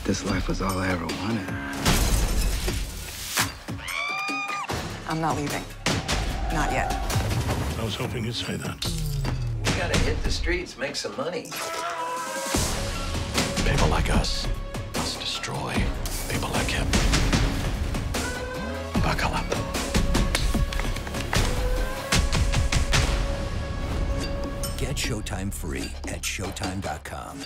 This life was all I ever wanted. I'm not leaving. Not yet. I was hoping you'd say that. We gotta hit the streets, make some money. People like us must destroy people like him. Buckle up. Get Showtime free at Showtime.com.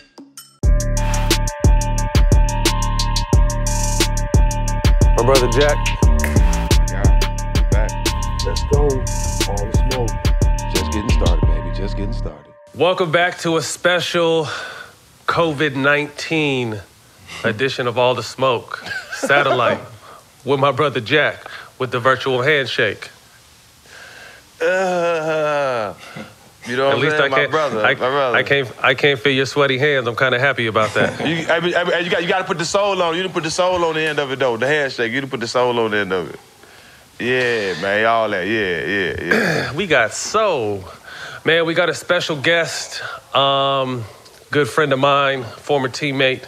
My brother Jack. Yeah, we back. Let's go. All the smoke. Just getting started, baby. Just getting started. Welcome back to a special COVID-19 edition of All the Smoke. Satellite with my brother Jack with the virtual handshake. You know what I'm saying? My brother. I can't feel your sweaty hands. I'm kind of happy about that. You got to put the soul on. You didn't put the soul on the end of it, though. The handshake. You didn't put the soul on the end of it. Yeah, man. All that. Yeah. We got soul. Man, we got a special guest. Good friend of mine, former teammate,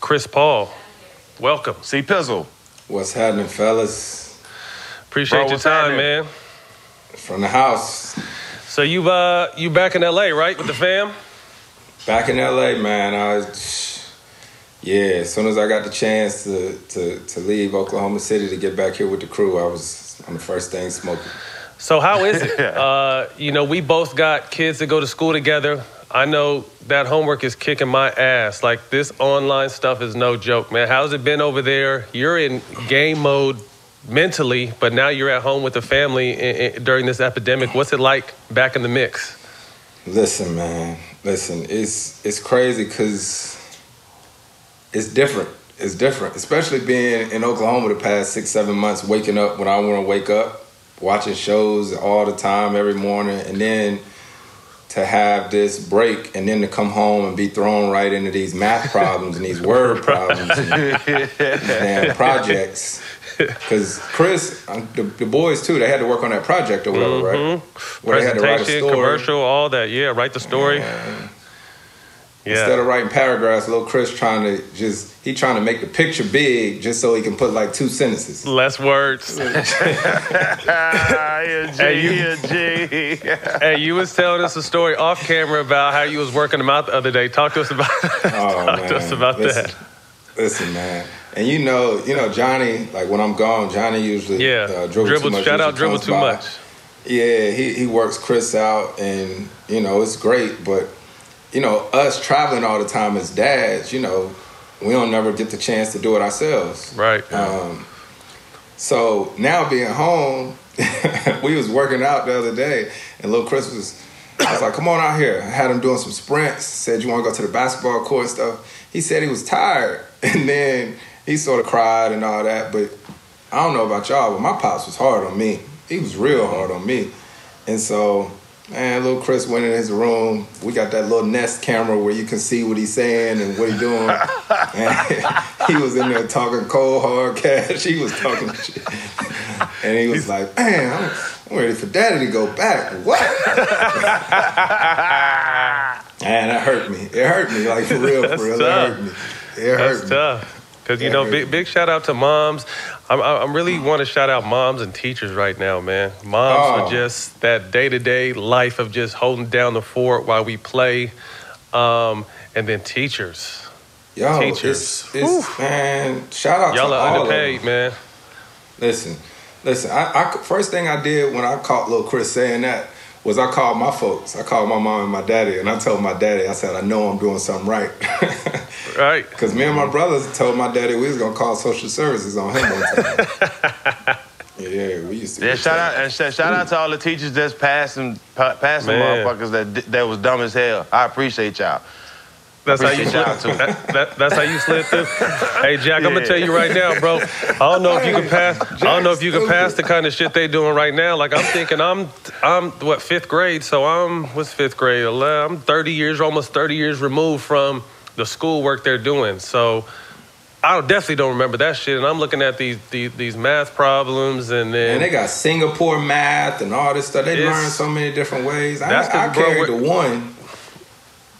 Chris Paul. Welcome. See, Pizzle. What's happening, fellas? Appreciate your time, man. From the house. So you back in LA, right, with the fam? Back in LA, man. As soon as I got the chance to leave Oklahoma City to get back here with the crew, I was on the first thing smoking. So how is it? We both got kids that go to school together. I know that homework is kicking my ass. Like, this online stuff is no joke, man. How's it been over there? You're in game mode mentally, but now you're at home with the family during this epidemic. What's it like back in the mix? Listen, man. It's crazy because it's different. It's different, especially being in Oklahoma the past 6-7 months, waking up when I want to wake up, watching shows all the time, every morning, and then to have this break and then to come home and be thrown right into these math problems and these word problems and projects. Because Chris, the boys too, they had to work on that project or whatever, right? Where they had to write a story, commercial, all that. Yeah, write the story. Instead of writing paragraphs, little Chris trying to make the picture big just so he can put like 2 sentences. Less words. Hey, you was telling us a story off camera about how you was working them out the other day. Talk to us about that. Listen, man. And you know Johnny, like when I'm gone, Johnny usually dribble too much. Shout out dribble too much. Yeah, he works Chris out, and it's great. But us traveling all the time as dads, we don't never get the chance to do it ourselves. Right. So now being home, we was working out the other day, and little Chris I was like, come on out here. I had him doing some sprints. Said, you want to go to the basketball court and stuff? He said he was tired, and then he sort of cried and all that, but I don't know about y'all, but my pops was hard on me. He was real hard on me. And so, man, little Chris went in his room. We got that little Nest camera where you can see what he's saying and what he's doing. And he was in there talking cold, hard cash. He was talking shit. And he was like, man, I'm ready for daddy to go back. What? Man, that hurt me. It hurt me, like for real. Tough. It hurt me. That's tough. Because, big shout out to moms. I really want to shout out moms and teachers right now, man. Moms are just that day-to-day life of just holding down the fort while we play. And then teachers. Teachers. It's man, shout out y'all to are all underpaid, of them. man. Listen. I first thing I did when I caught little Chris saying that was I called my folks. I called my mom and my daddy, and I told my daddy, I said, I know I'm doing something right. Right. Because me and my brothers told my daddy we was going to call social services on him one time. Yeah, we used to. Yeah, shout out to all the teachers that's passing motherfuckers that was dumb as hell. I appreciate y'all. That's how you slid through. That's how you slid through. Hey, Jack, I'm gonna tell you right now, bro. I don't know if you can pass. I don't know if you can pass the kind of shit they doing right now. Like, I'm thinking, I'm what, 5th grade? So what's 5th grade? I'm 30 years, almost 30 years removed from the schoolwork they're doing. So I definitely don't remember that shit. And I'm looking at these math problems, and then they got Singapore math and all this stuff. They learn so many different ways. I carried the one.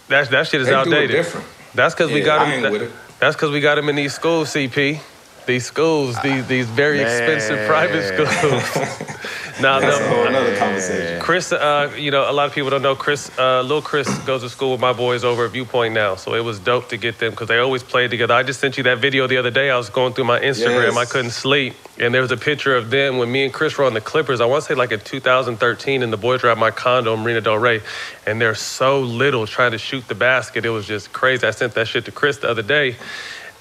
That shit is outdated. Do it different. That's because we got I ain't with it. That's because we got him in these schools, CP. These schools, these very expensive private schools. Now, that's a whole another conversation. Chris, you know, a lot of people don't know Chris. Little Chris goes to school with my boys over at Viewpoint now, so it was dope to get them because they always played together. I just sent you that video the other day. I was going through my Instagram. I couldn't sleep, and there was a picture of them when me and Chris were on the Clippers. I want to say like in 2013, and the boys were at my condo in Marina Del Rey, and they're so little trying to shoot the basket. It was just crazy. I sent that shit to Chris the other day.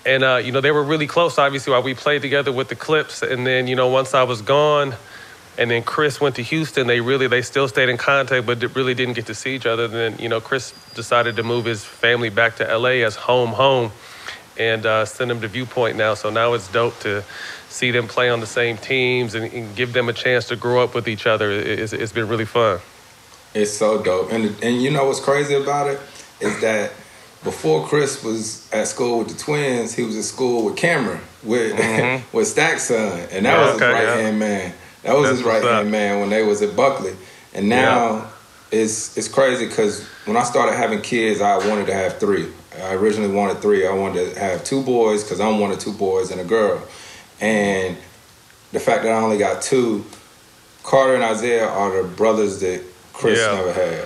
And, you know, they were really close, obviously, while we played together with the Clips. And then, you know, once I was gone and then Chris went to Houston, they still stayed in contact, but really didn't get to see each other. Then, you know, Chris decided to move his family back to L.A. as home and send them to Viewpoint now. So now it's dope to see them play on the same teams and give them a chance to grow up with each other. It's been really fun. It's so dope. And you know what's crazy about it is that before Chris was at school with the twins, he was at school with Cameron, with Stack's son. And that was his right-hand man. That was his right-hand man when they was at Buckley. And now it's crazy because when I started having kids, I wanted to have 3. I originally wanted 3. I wanted to have 2 boys because I'm one of 2 boys and a girl. And the fact that I only got 2, Carter and Isaiah are the brothers that Chris never had.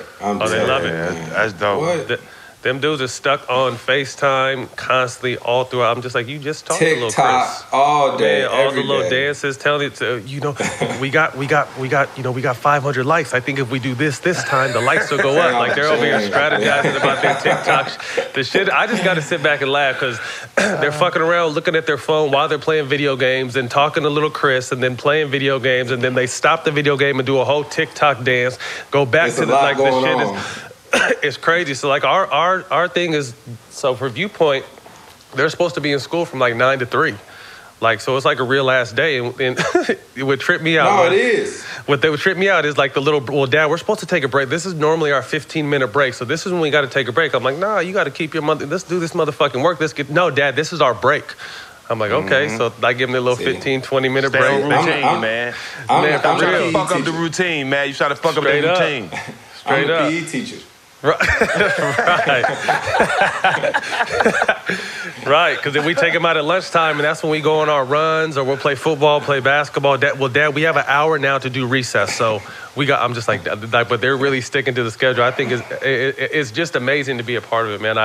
They love it. Man. That's dope. What? Them dudes are stuck on FaceTime constantly all throughout. I'm just like, you just talk to little Chris. TikTok all day, man, all the little dances, telling it, you know, we got 500 likes. I think if we do this time, the likes will go up. Like they're over here strategizing about their TikTok. The shit, I just got to sit back and laugh because they're fucking around looking at their phone while they're playing video games and talking to little Chris and then playing video games and then they stop the video game and do a whole TikTok dance, go back to the shit is... It's crazy. So like our thing is, so for Viewpoint, they're supposed to be in school from like 9 to 3. Like, so it's like a real ass day. And it would trip me out. No, it is. What they would trip me out is like well, Dad, we're supposed to take a break. This is normally our 15-minute break. So this is when we got to take a break. I'm like, nah, you got to keep your let's do this motherfucking work. No, Dad, this is our break. I'm like, okay. So I give them a little 15, 20-minute break. Routine, man. I'm trying to fuck up the routine, man. You trying to fuck up the routine. I'm a PE teacher. Right. Right, because then we take them out at lunchtime, and that's when we go on our runs, or we'll play football, play basketball. Dad, we have an hour now to do recess, so I'm just like, but they're really sticking to the schedule. I think it's just amazing to be a part of it, man.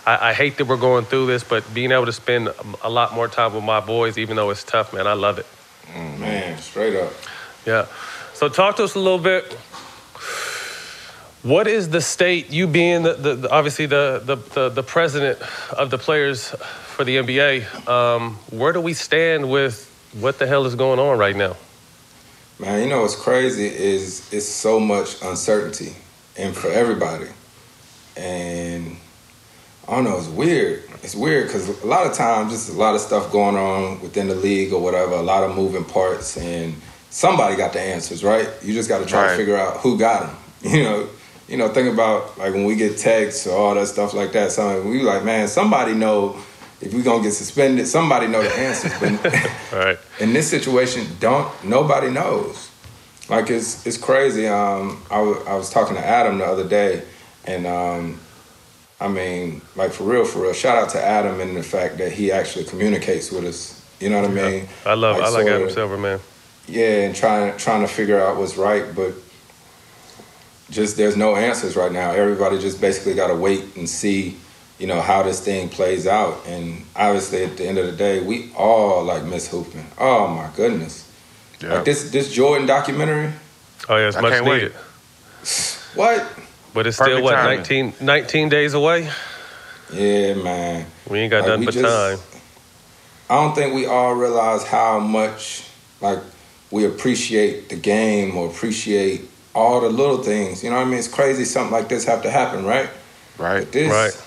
I hate that we're going through this, but being able to spend a lot more time with my boys, even though it's tough, man, I love it. Man, straight up. Yeah. So talk to us a little bit. What is the state, you being obviously the president of the players for the NBA, where do we stand with what the hell is going on right now? Man, you know what's crazy is it's so much uncertainty and for everybody. And I don't know, it's weird. It's weird because a lot of times there's a lot of stuff going on within the league or whatever, a lot of moving parts, and somebody got the answers, right? You just got to try to figure out who got them, You know, think about like when we get texts or all that stuff like that. We like, man, somebody know if we're gonna get suspended. Somebody know the answers. But in this situation, nobody knows. Like it's crazy. I was talking to Adam the other day, and I mean, like for real. Shout out to Adam and the fact that he actually communicates with us. You know what I mean? I like Adam Silver, man. Yeah, and trying to figure out what's right, but. Just there's no answers right now. Everybody just basically got to wait and see, how this thing plays out. And obviously, at the end of the day, we all like miss hooping. Oh my goodness! Yeah. Like this Jordan documentary. Oh yeah, it's much needed. What? But it's still 19 days away. Yeah, man. We ain't got nothing but time. I don't think we all realize how much we appreciate the game or appreciate all the little things, you know what I mean? It's crazy something like this have to happen, right? Right. But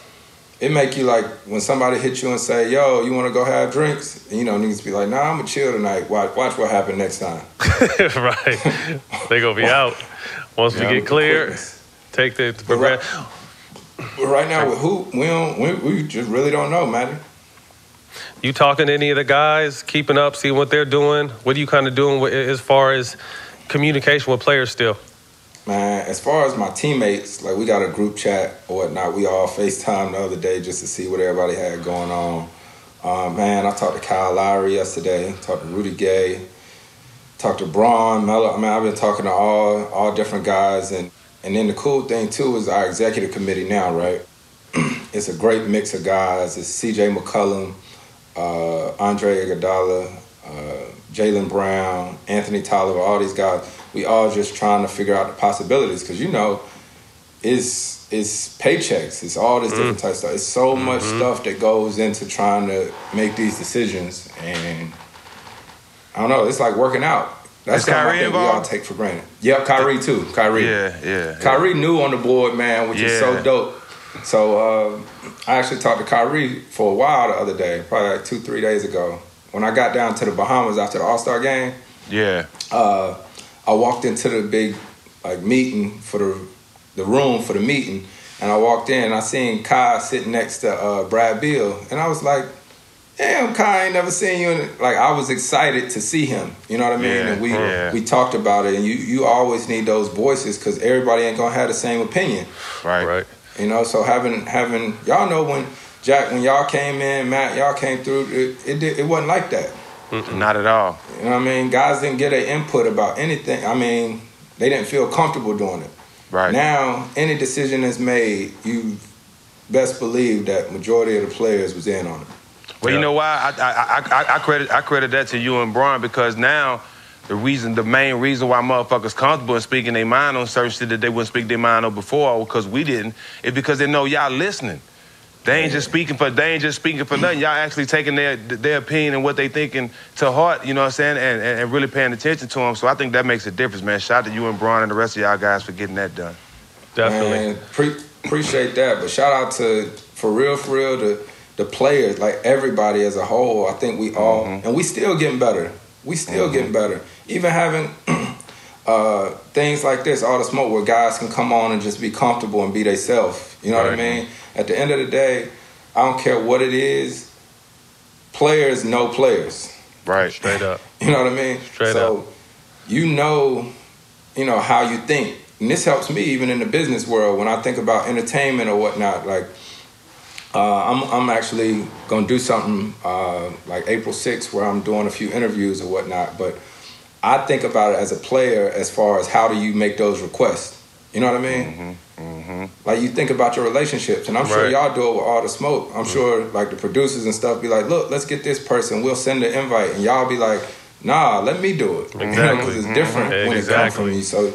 it make you like, when somebody hits you and say, yo, you want to go have drinks? And, niggas be like, nah, I'm going to chill tonight. Watch what happen next time. Right. They going to be out. Once we get clear, take the... But right now, with who, we just really don't know, man. You talking to any of the guys, keeping up, seeing what they're doing? What are you kind of doing as far as communication with players still? Man, as far as my teammates, we got a group chat or whatnot. We all FaceTime the other day just to see what everybody had going on. Man, I talked to Kyle Lowry yesterday, talked to Rudy Gay, talked to Braun, Melo. I mean, I've been talking to all different guys. And then the cool thing, too, is our executive committee now, right? It's a great mix of guys. It's C.J. McCollum, Andre Iguodala, Jaylen Brown, Anthony Tolliver, all these guys. We all just trying to figure out the possibilities because, you know, it's paychecks. It's all this different type of stuff. It's so much stuff that goes into trying to make these decisions. And I don't know, it's like working out. That's something I think we all take for granted. Yep, Kyrie too. Kyrie. Yeah. Kyrie new on the board, man, which is so dope. So I actually talked to Kyrie for a while the other day, probably like 2-3 days ago. When I got down to the Bahamas after the All-Star game, I walked into the big meeting for the room for the meeting, and I walked in and I seen Kai sitting next to Brad Beal, and I was like, damn, Kai, I ain't never seen you. I was excited to see him, you know what I mean? And we talked about it, and you always need those voices because everybody ain't gonna have the same opinion. Right. You know, so having y'all know when y'all came in, Matt, y'all came through, it wasn't like that. Not at all. You know what I mean? Guys didn't get an input about anything. I mean, they didn't feel comfortable doing it. Right. Now, any decision that's made, you best believe that majority of the players was in on it. Well, you know why? I credit that to you and Braun because now the main reason why motherfuckers comfortable in speaking their mind on certain shit that they wouldn't speak their mind on before because we didn't, is because they know y'all listening. They ain't just speaking for nothing. Y'all actually taking their opinion and what they thinking to heart, you know what I'm saying, and really paying attention to them. So I think that makes a difference, man. Shout out to you and Braun and the rest of y'all guys for getting that done. Definitely. Man, appreciate that. But shout out to, for real, the players, like everybody as a whole. I think we all, and we still getting better. We still getting better. Even having things like this, all the smoke, where guys can come on and just be comfortable and be themselves. You know what I mean? At the end of the day, I don't care what it is. Players know players. Right. Straight up. You know what I mean? Straight up. You know how you think. And this helps me even in the business world when I think about entertainment or whatnot. Like, I'm actually going to do something like April 6th where I'm doing a few interviews or whatnot. But I think about it as a player as far as how do you make those requests. You know what I mean? Like you think about your relationships, and I'm sure y'all do it with all the smoke. I'm sure like the producers and stuff be like, look, let's get this person. We'll send the invite. And y'all be like, nah, let me do it. Exactly. Because it's different when it comes from you. So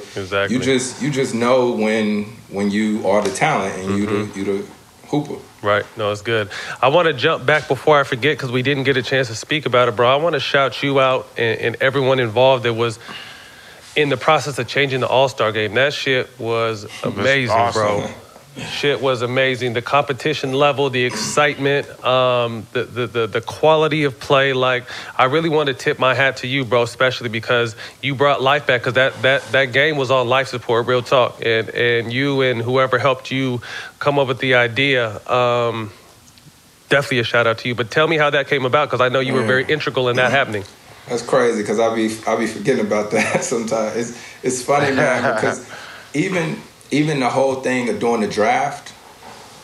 you just know when you are the talent and you the hooper. Right. No, it's good. I want to jump back before I forget because we didn't get a chance to speak about it, bro. I want to shout you out and everyone involved that was in the process of changing the All-Star game. That shit was amazing, bro. Shit was amazing. The competition level, the excitement, the quality of play. Like, I really want to tip my hat to you, bro, especially because you brought life back because that game was on life support, real talk. And you and whoever helped you come up with the idea, definitely a shout out to you. But tell me how that came about because I know you were very integral in that happening. That's crazy because I be forgetting about that sometimes. It's funny, man, because even the whole thing of doing the draft,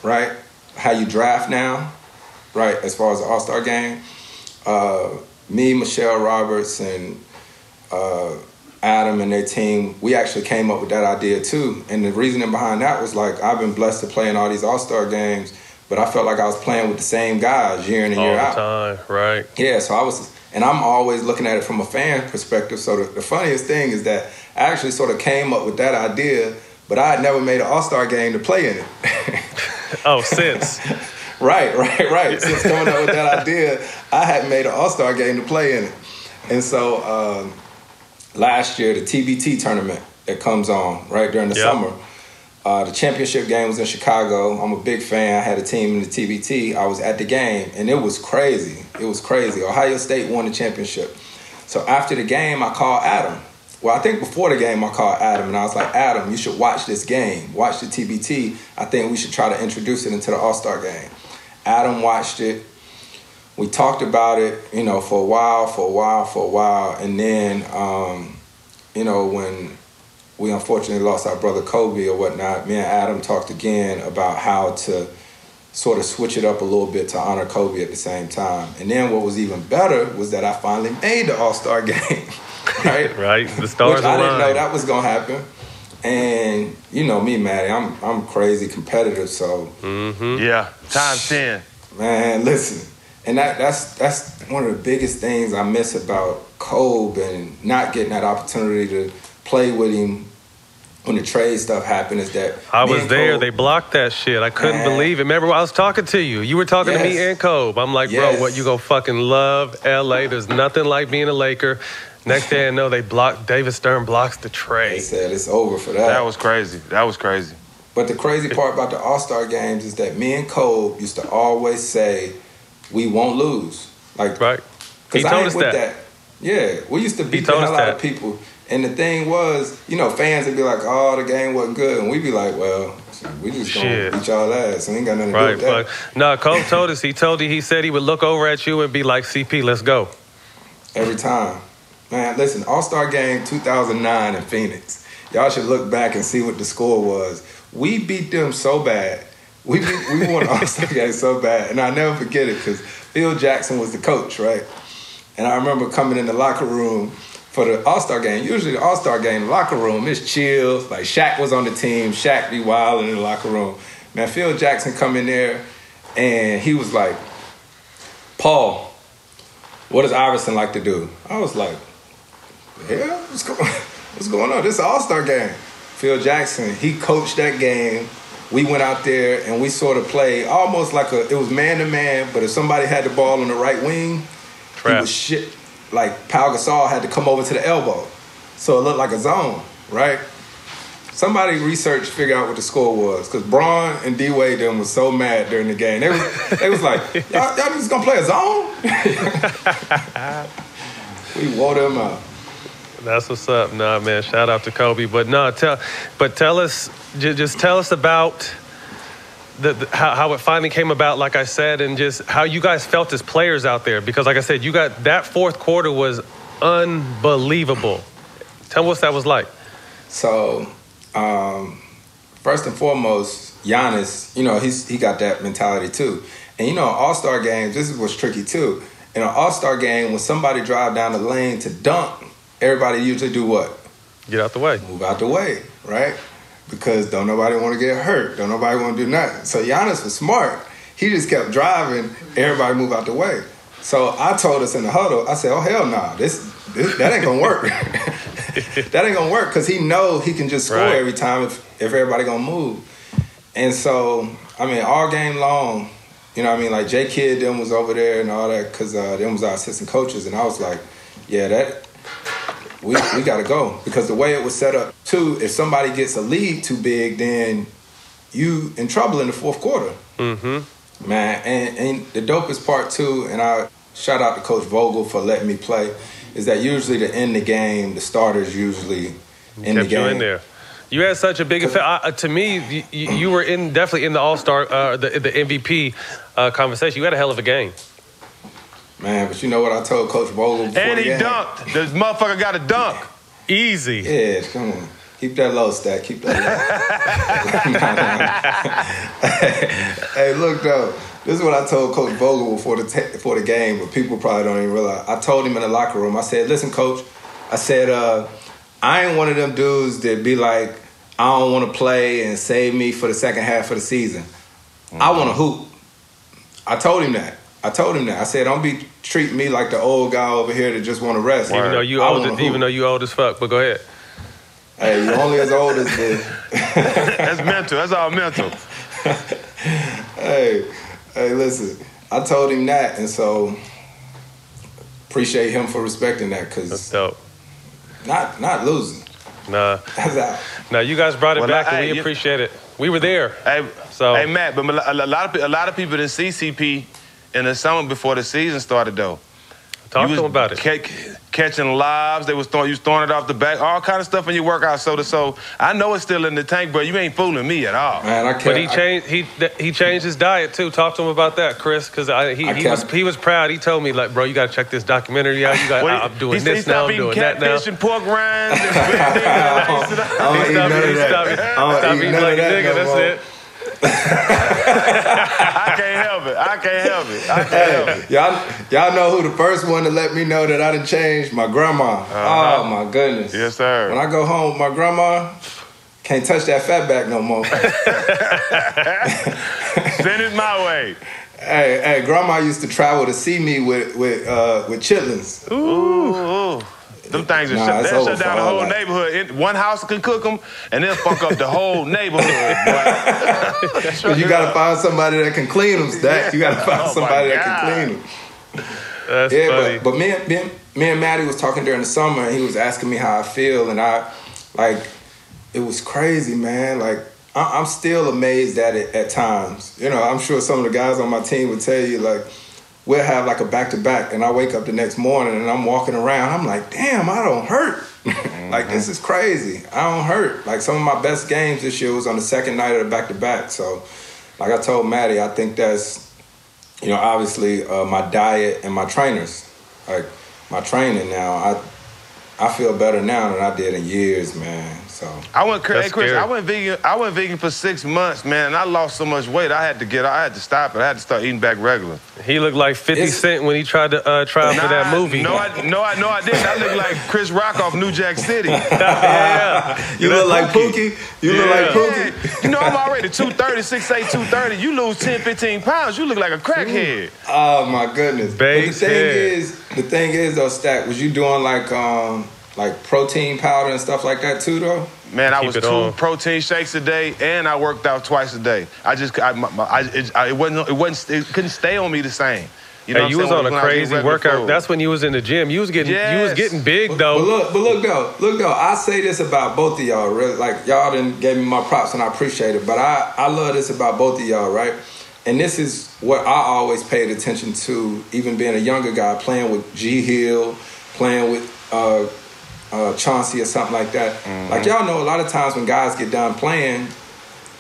right? How you draft now, right? As far as the All-Star game, me, Michelle Roberts, and Adam and their team, we actually came up with that idea too. And the reasoning behind that was like I've been blessed to play in all these All-Star games, but I felt like I was playing with the same guys year in and year out. All the time, right? Yeah, so I was. And I'm always looking at it from a fan perspective. So the funniest thing is that I actually sort of came up with that idea, but I had never made an All-Star game to play in it. Since. Right. Since coming up with that idea, I hadn't made an All-Star game to play in it. And so last year, the TBT tournament that comes on right during the summer, the championship game was in Chicago. I'm a big fan. I had a team in the TBT. I was at the game, and it was crazy. Ohio State won the championship. So after the game, I called Adam. Well, I think before the game, I called Adam, and I was like, Adam, you should watch this game. Watch the TBT. I think we should try to introduce it into the All-Star game. Adam watched it. We talked about it, for a while. And then, when we unfortunately lost our brother Kobe or whatnot, me and Adam talked again about how to sort of switch it up a little bit to honor Kobe at the same time. And then what was even better was that I finally made the All-Star game, right? Right, the stars Which I didn't know aligned. that was gonna happen. And you know me, Maddie, I'm crazy competitive, so Yeah, times 10. man, listen. And that's one of the biggest things I miss about Kobe and not getting that opportunity to play with him when the trade stuff happened is that I me was and there. Kobe- They blocked that shit. I couldn't Man. believe it. Remember, I was talking to you. You were talking to me Yes. and Kobe. I'm like, Yes. bro, what, you gonna fucking love LA? There's nothing like being a Laker. Next day I know they blocked, David Stern blocks the They trade. said it's over for That was crazy. That was crazy. But the crazy part about the All-Star games is that me and Kobe used to always say, we won't lose. Like, Right. He because I told ain't us with that. Yeah, we used to beat the told us hell out of that. people. And the thing was, you know, fans would be like, oh, the game wasn't good. And we'd be like, well, we just gonna Shit. beat y'all ass. We ain't got nothing to do Right, with that. fuck. No, Kobe told us. He said he would look over at you and be like, CP, let's go. Every time. Man, listen, All-Star Game 2009 in Phoenix. Y'all should look back and see what the score was. We beat them so bad. We won the All-Star Game so bad. And I'll never forget it because Phil Jackson was the coach, right? And I remember coming in the locker room for the All-Star Game. Usually the All-Star Game, the locker room is chill. Like Shaq was on the team. Shaq be wilding in the locker room. Man, Phil Jackson come in there and he was like, Paul, what does Iverson like to do? I was like, yeah, what's going on? This is an All-Star Game. Phil Jackson, he coached that game. We went out there and we sort of played almost like it was man-to-man, but if somebody had the ball on the right wing, he was shit. Like Pau Gasol had to come over to the elbow. So it looked like a zone, right? Somebody researched, figure out what the score was. Because Braun and D-Wade them was so mad during the game. They was like, y'all just gonna play a zone? We wore them out. That's what's up. Nah, man, shout out to Kobe. But no, tell us, just tell us about how it finally came about, like I said, and just how you guys felt as players out there. Because like I said, you got that fourth quarter was unbelievable. Tell me what that was like. So, first and foremost, Giannis, you know, he got that mentality too. And you know, All-Star games, this is what's tricky too. In an All-Star game, when somebody drive down the lane to dunk, everybody usually do what? Get out the way. Move out the way, right? Because don't nobody want to get hurt. Don't nobody want to do nothing. So Giannis was smart. He just kept driving. Everybody move out the way. So I told us in the huddle, I said, oh, hell nah. That ain't going to work. That ain't going to work because he know he can just score every time if everybody going to move. And so, I mean, all game long, you know what I mean? Like J Kidd, them was over there and all that because them was our assistant coaches. And I was like, yeah, we got to go. Because the way it was set up, too, if somebody gets a lead too big, then you in trouble in the fourth quarter. Mm-hmm. Man, and the dopest part, too, and I shout out to Coach Vogel for letting me play, is that usually to end the game, the starters usually in the game. Kept you in there. You had such a big effect. To me, you were definitely in the All-Star, the MVP conversation. You had a hell of a game. Man, but you know what I told Coach Vogel before And the he game? dunked. This motherfucker got to dunk. Easy. Yeah, come on. Keep that low, Stat. Keep that low. Hey, look, though. This is what I told Coach Vogel before the game, but people probably don't even realize. I told him in the locker room, I said, listen, Coach, I said, I ain't one of them dudes that be like, I don't want to play and save me for the second half of the season. I want to hoop. I told him that. I said, don't be treating me like the old guy over here that just want to rest. Even though you old as fuck, but go ahead. Hey, you only as old as the... That's mental. That's all mental. Hey, listen. I told him that, and so appreciate him for respecting that, because that's dope. Not losing. Nah. That's out. Nah, you guys brought it back, and we appreciate it. We were there. Hey, Matt, but a lot of people didn't see CP in the summer before the season started, though. Talk to them about it. Catching lobs, you was throwing it off the back, all kind of stuff in your workout. So I know it's still in the tank, but you ain't fooling me at all. Man, but he changed his diet too. Talk to him about that, Chris, because he was proud. He told me, like, bro, you got to check this documentary out. I'm doing this now. I'm doing that now. Catfish and pork rinds. Stop eating like a nigga. That's it. it. I can't help it. I can't help it. Y'all know who the first one to let me know that I done changed? My grandma. Oh, my goodness. Yes, sir. When I go home with my grandma, can't touch that fat back no more. Send it my way. Hey, grandma used to travel to see me with chitlins. Ooh. Them things are shut down the whole neighborhood. One house can cook them, and they'll fuck up the whole neighborhood. You gotta find somebody that can clean them, Stack. You gotta find somebody that can clean them. That's funny. But me and Maddie was talking during the summer, and he was asking me how I feel, and it was crazy, man. Like, I'm still amazed at it at times. You know, I'm sure some of the guys on my team would tell you, like, we'll have like a back-to-back, and I wake up the next morning and I'm walking around. I'm like, damn, I don't hurt. Like, this is crazy. I don't hurt. Like, some of my best games this year was on the second night of the back-to-back. So, like I told Maddie, I think that's, you know, obviously my diet and my trainers. Like, my training now, I feel better now than I did in years, man. So I went vegan for 6 months, man, and I lost so much weight. I had to stop it. I had to start eating back regular. He looked like 50 Cent when he tried to try for that movie. No, I didn't. I looked like Chris Rock off New Jack City. You look like Pookie. You look like Pookie. You know, I'm already 230, 6'8", 230. You lose 10, 15 pounds, you look like a crackhead. Oh my goodness. But the thing is though, Stack, was you doing like protein powder and stuff like that too, though? Man, I was 2 protein shakes a day, and I worked out twice a day. It couldn't stay on me the same. You know, you was on a crazy workout. Food. That's when you was in the gym. You was getting big though. But look though. I say this about both of y'all. Really, like y'all done gave me my props, and I appreciate it. But I love this about both of y'all, right? And this is what I always paid attention to, even being a younger guy, playing with G Hill, playing with Chauncey or something like that. Mm-hmm. Like, y'all know a lot of times when guys get done playing,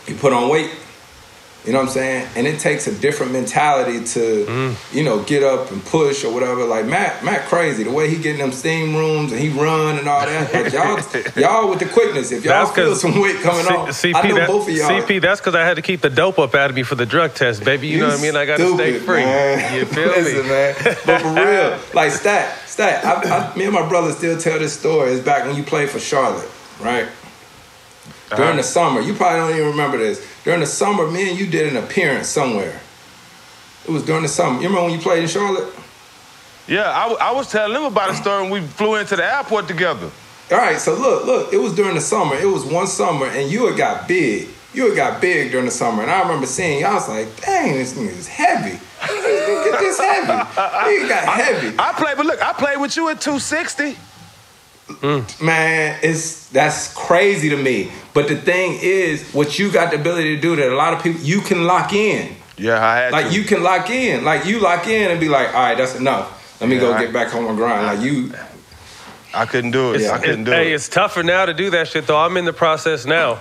you put on weight. You know what I'm saying? And it takes a different mentality to, you know, get up and push or whatever. Like, Matt crazy. The way he get in them steam rooms and he run and all that. Like, y'all with the quickness. If y'all feel some weight coming off, I know both of y'all. CP, that's because I had to keep the dope up out of me for the drug test, baby. You know what I mean? I got to stay free. Man. You feel me? Man. But for real, like, Stat, me and my brother still tell this story. It's back when you played for Charlotte, right? During the summer. You probably don't even remember this. During the summer, me and you did an appearance somewhere. It was during the summer. You remember when you played in Charlotte? Yeah, I was telling them about a story when we flew into the airport together. All right, so look. It was during the summer. It was one summer, and you had got big. You had got big during the summer. And I remember seeing you. I was like, dang, this nigga is heavy. Get this heavy. He got heavy. I played with you at 260. Man, that's crazy to me. But the thing is, what you got the ability to do that a lot of people, you can lock in. Yeah, I had to. You can lock in. Like, you lock in and be like, all right, that's enough. Let me go get back on my grind. Like, you... I couldn't do it. I couldn't do it. Hey, it's tougher now to do that shit, though. I'm in the process now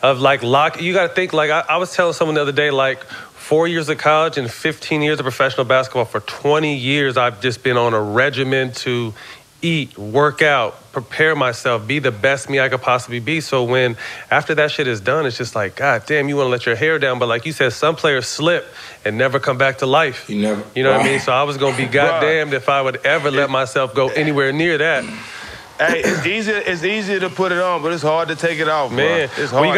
of, like, You got to think, like, I was telling someone the other day, like, 4 years of college and 15 years of professional basketball. For 20 years, I've just been on a regimen to eat, work out, prepare myself, be the best me I could possibly be. So when, after that shit is done, it's just like, God damn, you want to let your hair down. But like you said, some players slip and never come back to life. You know what I mean? So I was going to be goddamned if I would ever let myself go anywhere near that. Hey, it's easier to put it on, but it's hard to take it off, man. Bro. It's hard.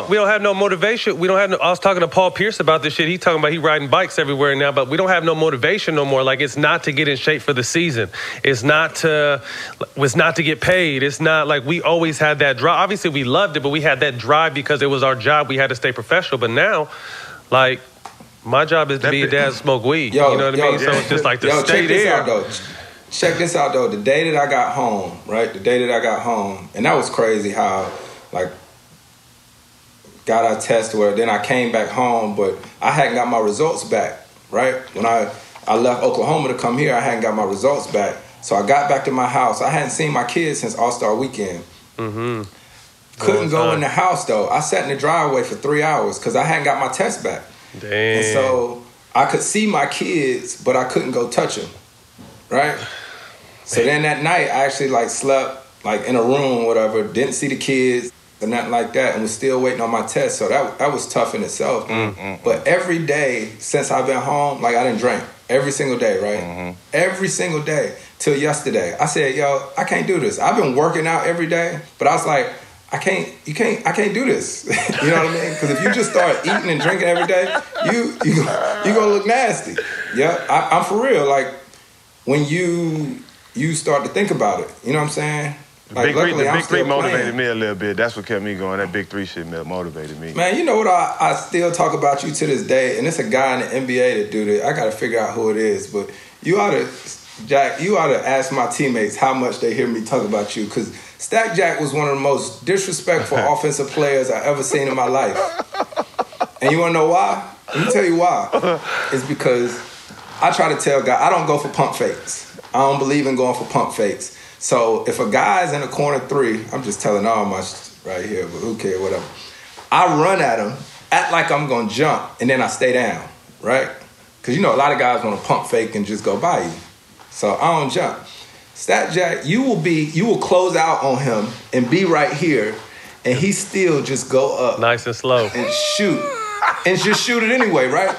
We don't have no motivation. We don't have no. I was talking to Paul Pierce about this shit. He talking about he riding bikes everywhere now, but we don't have no motivation no more. Like, it's not to get in shape for the season. It's not to get paid. It's not like we always had that drive. Obviously, we loved it, but we had that drive because it was our job. We had to stay professional. But now, like, my job is to be a dad and smoke weed. You know what I mean? So it's just like to stay there. Check this out, though. The day that I got home, right? The day that I got home, and that was crazy how, like, got our test where then I came back home, but I hadn't got my results back, right? When I left Oklahoma to come here, I hadn't got my results back. So I got back to my house. I hadn't seen my kids since All-Star Weekend. Mm-hmm. Couldn't go in the house, though. I sat in the driveway for 3 hours because I hadn't got my test back. Damn. And so I could see my kids, but I couldn't go touch them, right? So then that night, I actually, like, slept, like, in a room or whatever, didn't see the kids. or nothing like that, and was still waiting on my test. So that was tough in itself. But every day since I've been home, like I didn't drink every single day, right? Every single day till yesterday. I said, yo, I can't do this. I've been working out every day, but I was like, I can't do this. You know what I mean? Because if you just start eating and drinking every day, you gonna look nasty. Yeah, I'm for real. Like when you start to think about it, you know what I'm saying? Like, the big three motivated me a little bit. That's what kept me going. That big three shit motivated me. Man, you know what? I still talk about you to this day, and it's a guy in the NBA that do that. I got to figure out who it is, but you ought to, Jack, you ought to ask my teammates how much they hear me talk about you, because Stack Jack was one of the most disrespectful offensive players I ever seen in my life. And you want to know why? Let me tell you why. It's because I try to tell guys, I don't go for pump fakes. I don't believe in going for pump fakes. So if a guy's in a corner three, I'm just telling all my right here, but who cares, whatever. I run at him, act like I'm going to jump, and then I stay down, right? Because, you know, a lot of guys want to pump fake and just go by you. So I don't jump. Stat Jack, you will close out on him and be right here, and he still just go up. Nice and slow. And shoot. And just shoot it anyway, right?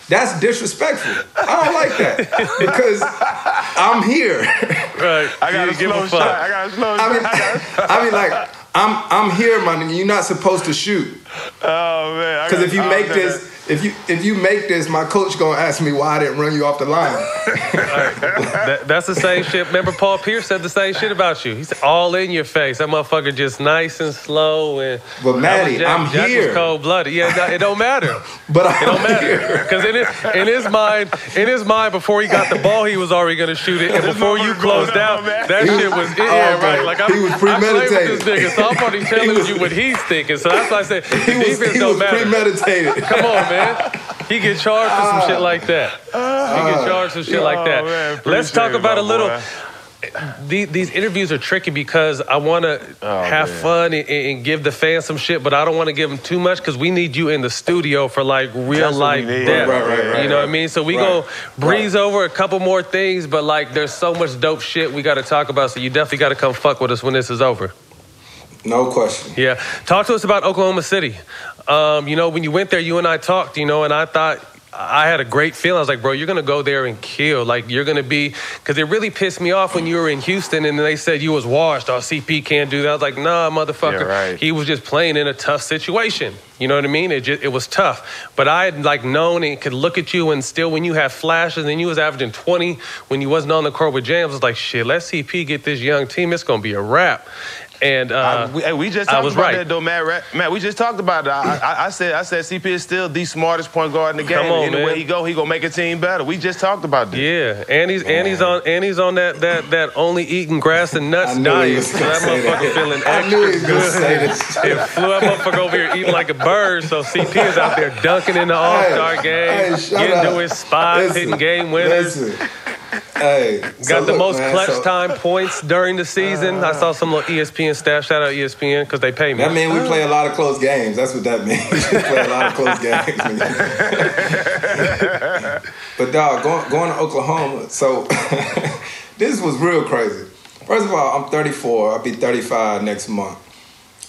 That's disrespectful. I don't like that because I'm here. Right. I got a slow shot. I got a slow shot. I mean, like, I'm here, my nigga. You're not supposed to shoot. Oh man. Because if you make this, if you make this, my coach gonna ask me why I didn't run you off the line. That's the same shit. Remember, Paul Pierce said the same shit about you. He's all in your face. That motherfucker just nice and slow. And but Maddie, Jack here. was cold-blooded. Yeah, it don't matter. But it don't matter because in his mind, before he got the ball, he was already gonna shoot it. And before you closed out, that shit was right. Like he was premeditated. I with this nigga, so I'm already telling you what he's thinking. So that's why I said defense don't matter. Premeditated. Come on, man. He get charged for some shit like that. He get charged for shit like that. Man, let's talk about a little. These interviews are tricky because I want to have fun and give the fans some shit, but I don't want to give them too much because we need you in the studio for like real life depth. Right, you know what I mean? So we gonna breeze over a couple more things, but like there's so much dope shit we got to talk about. So you definitely got to come fuck with us when this is over. No question. Yeah. Talk to us about Oklahoma City. You know, when you went there, you and I talked, you know, and I thought I had a great feeling. I was like, bro, you're going to go there and kill. Like, you're going to be, because it really pissed me off when you were in Houston and they said you was washed. Oh, CP can't do that. I was like, nah, motherfucker. Yeah, right. He was just playing in a tough situation. You know what I mean? It was tough. But I had like known and could look at you and still when you had flashes and you was averaging 20 when you wasn't on the court with James, I was like, shit, let CP get this young team. It's going to be a wrap. And we just talked about that though, Matt. We just talked about it. I said CP is still the smartest point guard in the game. Come on, Anywhere he gonna make a team better. We just talked about this. Yeah, and he's on that only eating grass and nuts diet. So that motherfucker feeling extra I knew he was gonna say this. It flew that motherfucker over here eating like a bird. So CP is out there dunking in the All-Star game, getting to his spots, hitting game winners. Hey, got the most clutch time points during the season. I saw some little ESPN stats. Shout out ESPN because they pay me. That means we play a lot of close games. That's what that means. We play a lot of close games. But dog, going to Oklahoma. So this was real crazy. First of all, I'm 34. I'll be 35 next month.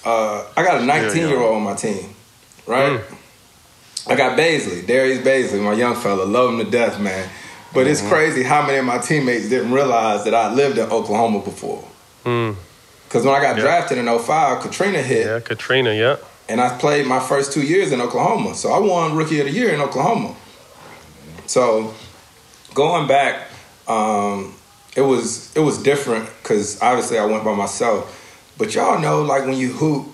I got a 19-year-old on my team, right? I got Baisley, Darius Baisley, my young fella. Love him to death, man. But it's crazy how many of my teammates didn't realize that I lived in Oklahoma before. Because when I got drafted in 2005, Katrina hit. Yeah, Katrina, yeah. And I played my first 2 years in Oklahoma. So I won Rookie of the Year in Oklahoma. So going back, it was different because obviously I went by myself. But y'all know, like, when you hoop,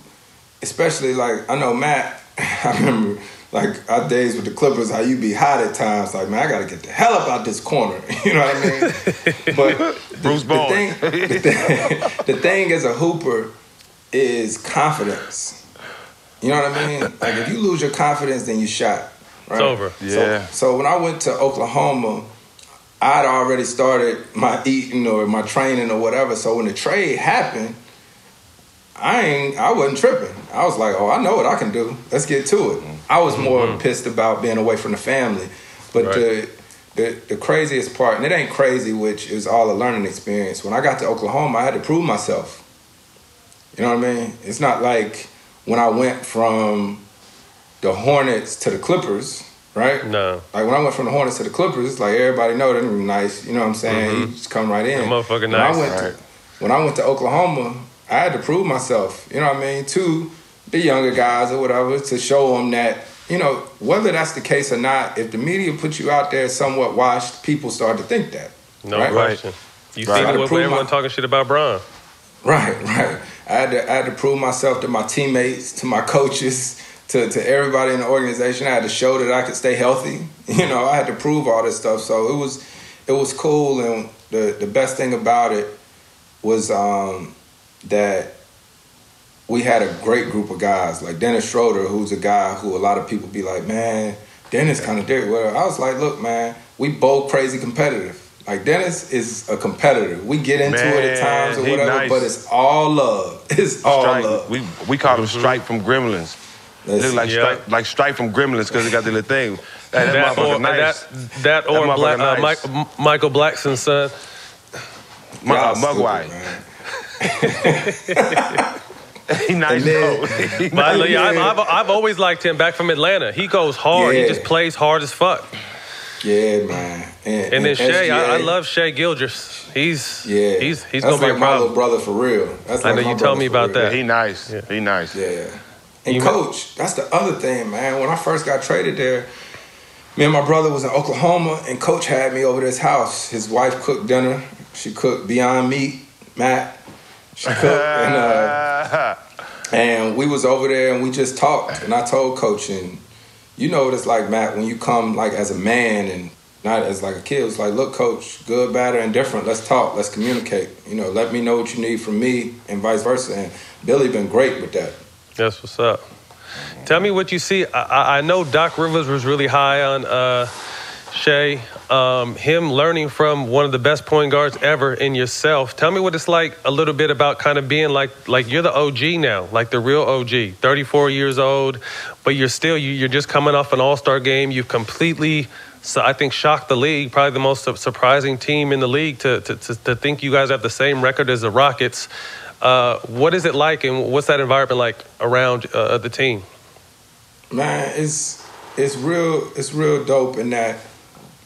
especially, like, I know Matt, I remember, like, our days with the Clippers, how you be hot at times. Like, man, I got to get the hell up out this corner. You know what I mean? But the thing as a hooper is confidence. You know what I mean? Like, if you lose your confidence, then you shot. Right? It's over. Yeah. So when I went to Oklahoma, I'd already started my eating or my training or whatever. So when the trade happened, I wasn't tripping. I was like, oh, I know what I can do. Let's get to it. I was more pissed about being away from the family. But the craziest part, and it ain't crazy, which is all a learning experience. When I got to Oklahoma, I had to prove myself. You know what I mean? It's not like when I went from the Hornets to the Clippers, right? No. Like when I went from the Hornets to the Clippers, like everybody know they're nice. You know what I'm saying? He just come right in. That motherfucker nice. When I went to Oklahoma, I had to prove myself. You know what I mean? To the younger guys or whatever, to show them that, you know, whether that's the case or not, if the media puts you out there somewhat washed, people start to think that. No right? question. You see everyone talking shit about Bron. Right. I had to prove myself to my teammates, to my coaches, to everybody in the organization. I had to show that I could stay healthy. You know, I had to prove all this stuff. So it was cool, and the best thing about it was that we had a great group of guys. Like Dennis Schroeder, who's a guy who a lot of people be like, man, Dennis kind of did well. I was like, look, man, we both crazy competitive. Like Dennis is a competitor. We get into it at times or whatever, but it's all love. It's all love. We call him Stripe from Gremlins. Look like Stripe from Gremlins because he got the little thing. That Michael Blackson's son. Mugwai. He nice though. I've always liked him back from Atlanta. He goes hard. Yeah. He just plays hard as fuck. Yeah, man. And then Shea, I love Shea Gilgeous. He's gonna be a problem. My little brother for real. That's I know you told me about that. Yeah, he nice. Yeah. He nice. Yeah. And Coach, that's the other thing, man. When I first got traded there, me and my brother was in Oklahoma, and Coach had me over to his house. His wife cooked dinner. She cooked Beyond Meat, Matt. She cooked, and we was over there, and we just talked. And I told Coach, and you know what it's like, Matt, when you come like as a man and not as like a kid. It's like, look, Coach, good, bad, or indifferent. Let's talk. Let's communicate. You know, let me know what you need from me, and vice versa. And Billy been great with that. That's what's up. Tell me what you see. I know Doc Rivers was really high on Shea. Him learning from one of the best point guards ever in yourself. Tell me what it's like a little bit about kind of being like you're the OG now, like the real OG, 34 years old, but you're just coming off an all-star game. You've completely, I think, shocked the league, probably the most surprising team in the league to think you guys have the same record as the Rockets. What is it like, and what's that environment like around the team? Man, it's real dope in that.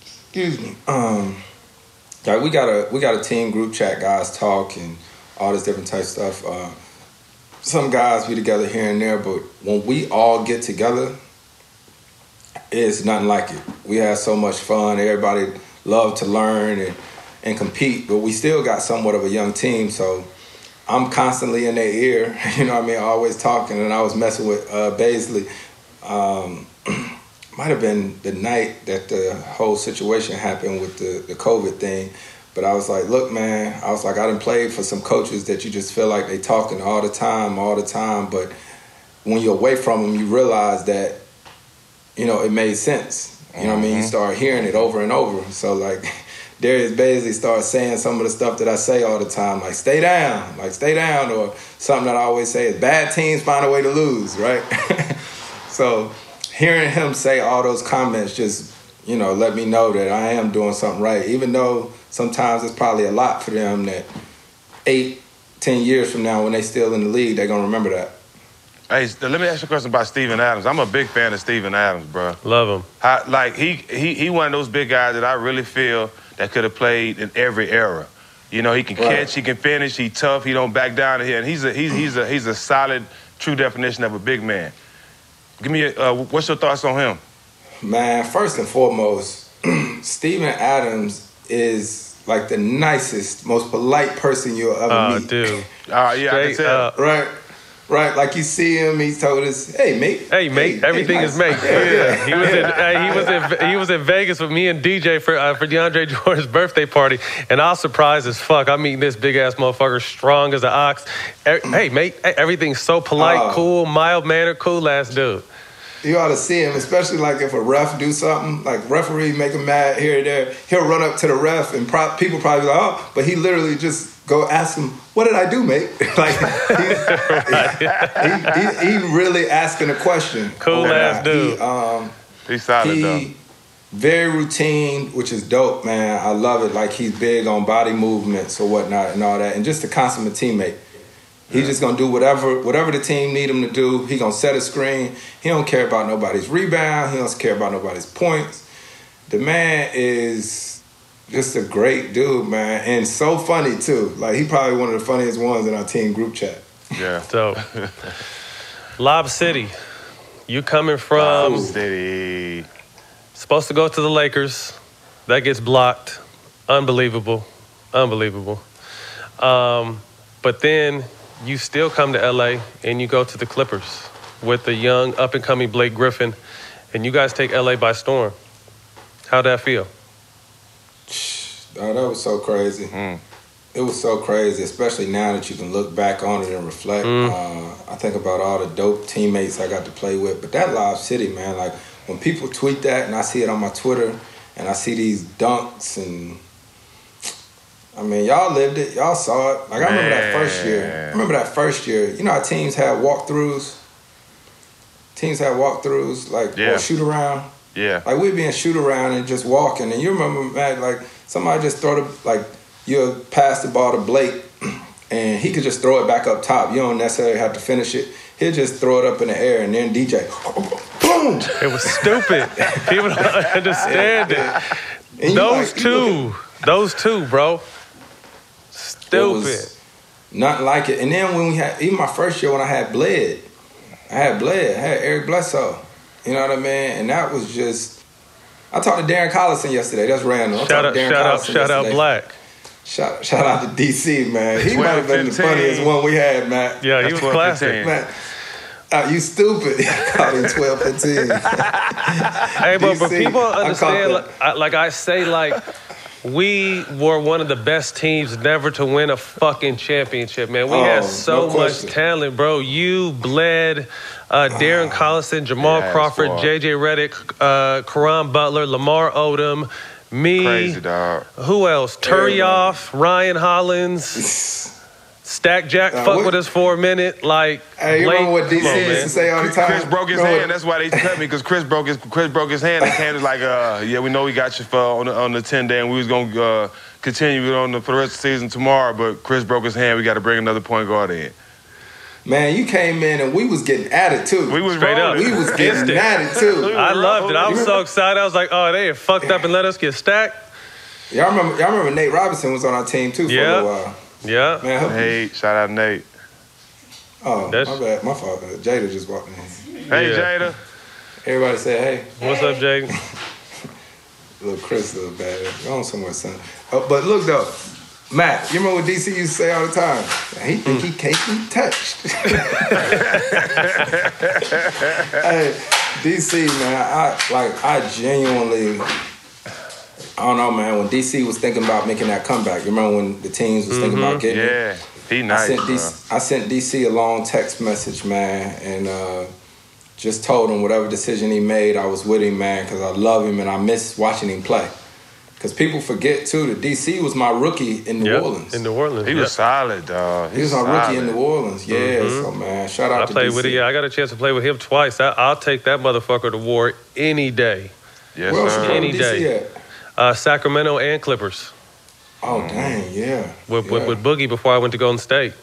Excuse me. Like we got a team group chat, guys talk and all this different type stuff. Some guys be together here and there, but when we all get together, it's nothing like it. We have so much fun. Everybody love to learn and compete, but we still got somewhat of a young team, so I'm constantly in their ear, you know what I mean, always talking, and I was messing with Baisley. Might have been the night that the whole situation happened with the COVID thing, but I was like, look, man, I done played for some coaches that you just feel like they talking all the time, but when you're away from them, you realize that, you know, it made sense. You know what I mean? You start hearing it over and over. So, like, Darius Baisley starts saying some of the stuff that I say all the time, like stay down, or something that I always say is bad teams find a way to lose, right? So hearing him say all those comments just, you know, let me know that I am doing something right, even though sometimes it's probably a lot for them that 8-10 years from now when they still in the league, they're going to remember that. Hey, let me ask you a question about Steven Adams. I'm a big fan of Steven Adams, bro. Love him. He one of those big guys that I really feel that could have played in every era. You know, he can catch, he can finish, he's tough, he don't back down to here, and he's a solid, true definition of a big man. Give me what's your thoughts on him? Man, first and foremost, Steven Adams is like the nicest, most polite person you'll ever meet. Dude. Yeah, I can tell. Right, like you see him, he told us, "Hey, mate. Hey, mate. Everything is mate." Yeah. He was in Vegas with me and DJ for DeAndre Jordan's birthday party, and I was surprised as fuck. I'm meeting this big ass motherfucker, strong as an ox. Hey, mate. Everything's so polite, cool, mild mannered, cool ass dude. You ought to see him, especially like if a ref do something, like referee make him mad here or there, he'll run up to the ref and people probably be like, oh, but he literally just go ask him, what did I do, mate? Like, he really asking a question. Cool ass dude. He's solid though. Very routine, which is dope, man. I love it. Like, he's big on body movements or whatnot and all that. And just a consummate teammate. He's just gonna do whatever the team need him to do. He gonna set a screen. He don't care about nobody's rebound. He don't care about nobody's points. The man is just a great dude, man, and so funny too. Like he probably one of the funniest ones in our team group chat. Yeah. So, Lob City, you coming from Lob City. Supposed to go to the Lakers. That gets blocked. Unbelievable. But then you still come to LA and you go to the Clippers with the young up-and-coming Blake Griffin, and you guys take LA by storm. How'd that feel? Oh, that was so crazy. It was so crazy, especially now that you can look back on it and reflect. I think about all the dope teammates I got to play with. But that Lob City, man, like when people tweet that and I see it on my Twitter and I see these dunks and, I mean, y'all lived it. Y'all saw it. Like, I remember that first year. You know how teams had walkthroughs? Like, or shoot around? Yeah. Like, we'd be in shoot around and just walking. And you remember, man, like, somebody just throw the, like, you'll pass the ball to Blake, and he could just throw it back up top. You don't necessarily have to finish it. He'll just throw it up in the air, and then DJ, boom! It was stupid. People don't understand it. Those two, bro. Stupid. Nothing like it. And then when we had, even my first year when I had I had Eric Bledsoe. You know what I mean? And that was just, I talked to Darren Collison yesterday. That's random. Shout out Black. Shout out to DC, man. He might have been the funniest one we had, man. Yeah, he was classic. Man, you stupid. I called him 12-15. Hey, but people understand, like I say, like, we were one of the best teams never to win a fucking championship, man. We had so much talent, bro. You bled Darren Collison, Jamal Crawford, J.J. Redick, Karan Butler, Lamar Odom, me. Crazy, dog. Who else? Turioff, Ryan Hollins, Stack Jack fuck with us for a minute. Like, hey, you remember what DC used to say all the time? Chris broke his hand. That's why they cut me, because Chris broke his hand. And Cam was like, yeah, we know we got you for on the 10-day, and we was gonna continue it for the rest of the season tomorrow. But Chris broke his hand. We got to bring another point guard in. Man, you came in and we was getting at it too. We was straight up. We was getting at it too. I loved it. I was so excited. I was like, oh, they fucked up and let us get stacked. Y'all remember Nate Robinson was on our team too for a little while. Yeah. Man, Nate, shout out Nate. Oh, my bad. My fault. Jada just walked in. Hey, Jada. Everybody say hey. What's up, Jada? Little Chris, little bad. Go on somewhere, son. But look, though. Matt, you remember what DC used to say all the time? He think he can't be touched. Hey, DC, man, I genuinely, I don't know, man, when DC was thinking about making that comeback, you remember when the teams was thinking about getting it? He nice, I sent DC a long text message, man, and just told him whatever decision he made, I was with him, man, because I love him and I miss watching him play. Because people forget, too, that DC was my rookie in New Orleans. In New Orleans, He was solid, dog. He was my rookie in New Orleans, so, man, shout out to DC. I played with him, I got a chance to play with him twice. I'll take that motherfucker to war any day. Yes, Where else sir. you from DC at? Sacramento and Clippers. Oh, dang, yeah. With Boogie before I went to Golden State.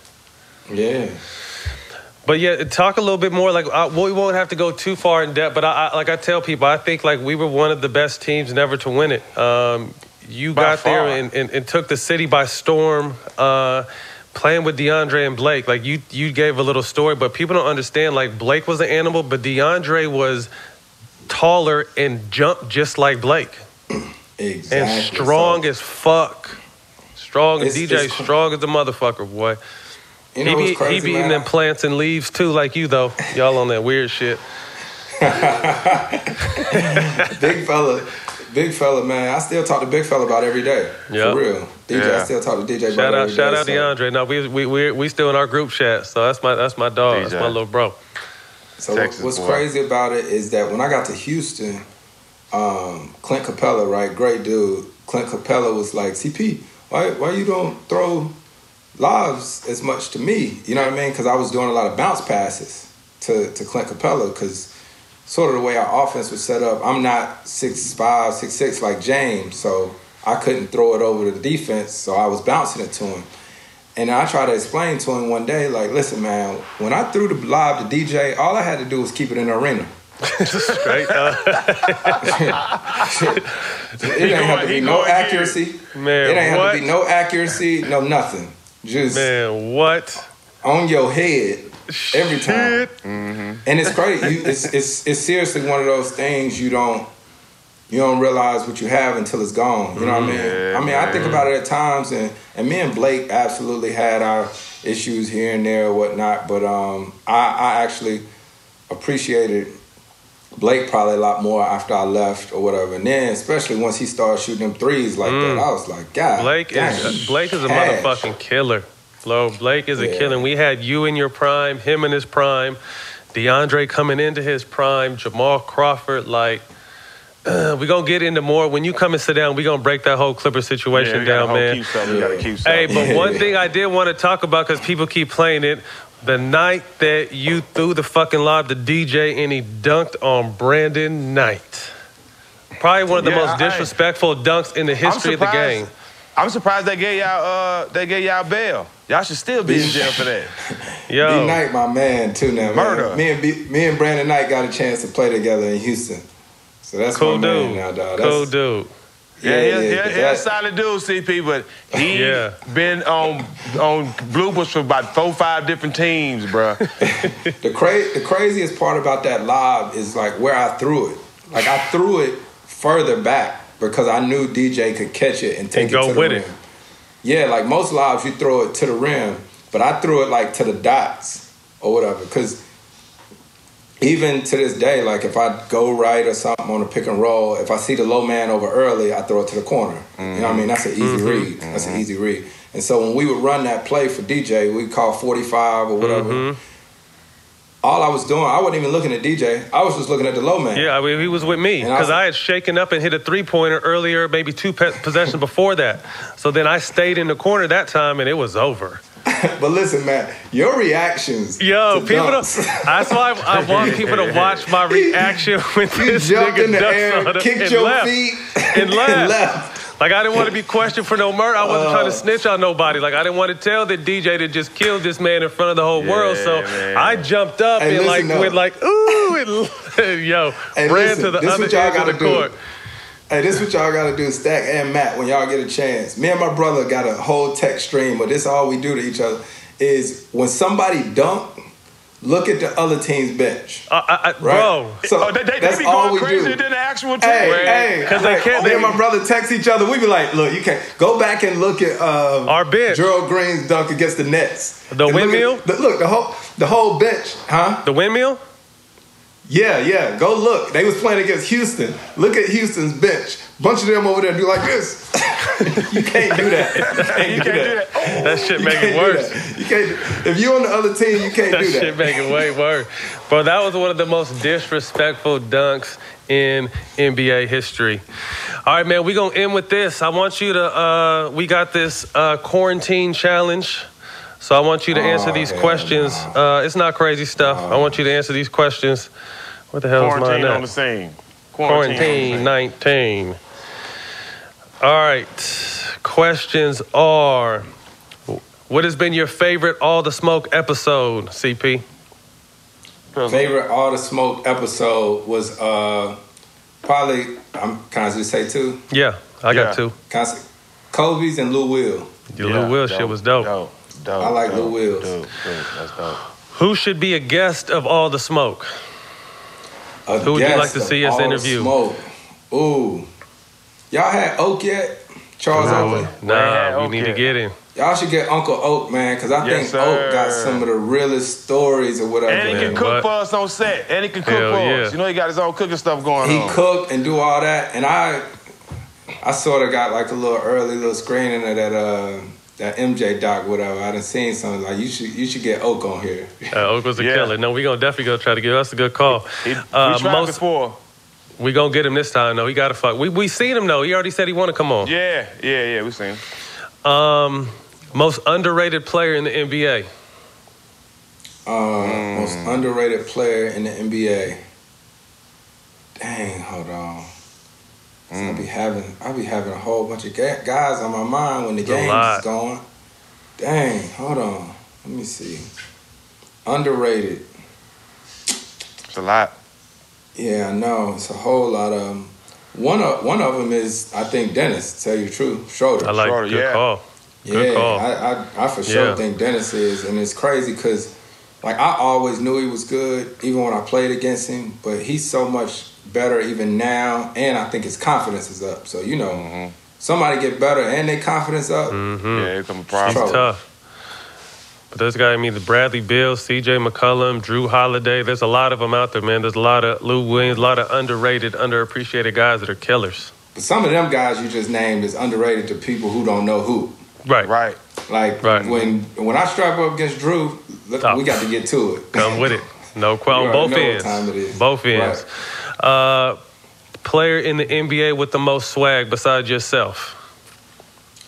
Yeah. But yeah, talk a little bit more. Like we won't have to go too far in depth. But I tell people, I think like we were one of the best teams never to win it. You got there and took the city by storm. Playing with DeAndre and Blake, like you gave a little story, but people don't understand. Like Blake was an animal, but DeAndre was taller and jumped just like Blake. Exactly. And strong as fuck. Strong as DJ, strong as the motherfucker, boy. You know what's crazy, he be eating them plants and leaves too, like you though. Y'all on that weird shit. Big fella, man. I still talk to Big Fella about every day. Yep. For real. DJ, I still talk to DJ about every day. Shout out DeAndre. No, we still in our group chat, so that's my dog. DJ. That's my little bro. So what's crazy about it is that when I got to Houston, Clint Capella, right, great dude. Clint Capella was like, CP, why you don't throw lobs as much to me? You know what I mean? Because I was doing a lot of bounce passes to Clint Capella because sort of the way our offense was set up, I'm not 6'5", 6'6" like James, so I couldn't throw it over to the defense, so I was bouncing it to him. And I tried to explain to him one day, like, listen, man, when I threw the lob to DJ, all I had to do was keep it in the arena. Straight up. It ain't have to be no accuracy. Man, it ain't have to be no accuracy, no nothing. Just man, what? On your head every time. Mm-hmm. And it's crazy. It's seriously one of those things you don't realize what you have until it's gone. You know what I mean? Yeah, I mean, I think about it at times, and me and Blake absolutely had our issues here and there or whatnot, but I actually appreciated Blake probably a lot more after I left or whatever. And then, especially once he started shooting them threes like that, I was like, God, Blake is a motherfucking killer. Flo, Blake is a killer. We had you in your prime, him in his prime, DeAndre coming into his prime, Jamal Crawford, like, we're going to get into more. When you come and sit down, we're going to break that whole Clipper situation down, man. We got to keep something. Hey, but one thing I did want to talk about, because people keep playing it, the night that you threw the fucking lob to DJ and he dunked on Brandon Knight. Probably one of the most disrespectful dunks in the history of the game. I'm surprised they gave y'all bail. Y'all should still be in jail for that. Yo. B Knight, my man, too now, man. Murder. Me and Brandon Knight got a chance to play together in Houston. So that's cool my dude. man now, dog. Cool dude. Yeah, he's a solid dude, CP, but he been on bloopers for about 4 or 5 different teams, bro. The craziest part about that lob is like where I threw it. Like I threw it further back because I knew DJ could catch it and take it to the rim. Yeah, like most lobs you throw it to the rim, but I threw it like to the dots or whatever. Because even to this day, like if I go right or something on a pick and roll, if I see the low man over early, I throw it to the corner. Mm-hmm. You know what I mean? That's an easy read. That's an easy read. And so when we would run that play for DJ, we call 45 or whatever. All I was doing, I wasn't even looking at DJ. I was just looking at the low man. Yeah, I mean, he was with me because I had shaken up and hit a three-pointer earlier, maybe 2 possessions before that. So then I stayed in the corner that time, and it was over. But listen, man, your reactions. Yo, people don't. That's why I want people to watch my reaction when this jumped nigga in the dunked air, on him kicked and your left. feet, and left. left. Like, I didn't want to be questioned for no murder. I wasn't trying to snitch on nobody. Like, I didn't want to tell the DJ to just kill this man in front of the whole world. So I jumped up and went like, ooh, and yo, ran to the other end of the court. Hey, this is what y'all gotta do, Stack and Matt, when y'all get a chance. Me and my brother got a whole text stream, but this is all we do to each other, is when somebody dunk, look at the other team's bench. Right? Bro. So they that's be all going we crazier do. than the actual team. Hey, because they can't. Me and my brother text each other. We be like, look, you can't go back and look at our bench. Gerald Green's dunk against the Nets. The windmill? Look, the whole bench, huh? The windmill? Yeah. Go look. They was playing against Houston. Look at Houston's bench. Bunch of them over there do like this. You can't do that. You can't do that. That shit make it worse. You can't. If you're on the other team, you can't do that. That shit make it way worse. Bro, that was one of the most disrespectful dunks in NBA history. All right, man, we're going to end with this. I want you to, we got this quarantine challenge. So I want you to answer these questions. It's not crazy stuff. I want you to answer these questions. What the hell is mine on the scene. Quarantine 19. All right. Questions are, what has been your favorite All the Smoke episode, CP? Favorite All the Smoke episode was probably, can I just say 2? Yeah, I got 2. Kobe's and Lou Will. Lou Will shit was dope. I like Lou Will's. That's dope. Who should be a guest of All the Smoke? Who would you like to see us interview? Smoke. Ooh. Y'all had Oak yet? Charles Oakley? Nah, we need to get him. Y'all should get Uncle Oak, man, because I think Oak got some of the realest stories or whatever. And he can cook for us on set. And he can cook for us. You know, he got his own cooking stuff going on. He cooked and do all that. And I sort of got like a little screening of that MJ doc, whatever. I done seen something like you should get Oak on here. Oak was a killer. No, we gonna definitely go try to give us a good call. We tried before. We gonna get him this time though. He gotta fuck. We seen him though. He already said he want to come on. Yeah. We seen him. Most underrated player in the NBA. Most underrated player in the NBA. Dang, hold on. I be having a whole bunch of guys on my mind when the game is going. Dang, hold on. Let me see. Underrated. It's a lot. Yeah, I know. It's a whole lot of them. One of them is, I think, Dennis, to tell you the truth. Schroeder. I like Schroeder, good yeah. call. Good call. I for sure think Dennis is. And it's crazy because, like, I always knew he was good, even when I played against him. But he's so much better even now. And I think his confidence is up. So, you know, somebody get better and their confidence up. Yeah, here come a He's problem. tough. But there's guy, I mean, the Bradley Beal, C.J. McCollum, Drew Holiday. There's a lot of them out there, man. There's a lot of Lou Williams, a lot of underrated, underappreciated guys that are killers. But some of them guys you just named is underrated to people who don't know who. Right. Right. Like, when I strap up against Drew, look, we got to get to it. Come with it. No question. Both ends. Time it is. Both ends. Right. Player in the NBA with the most swag besides yourself.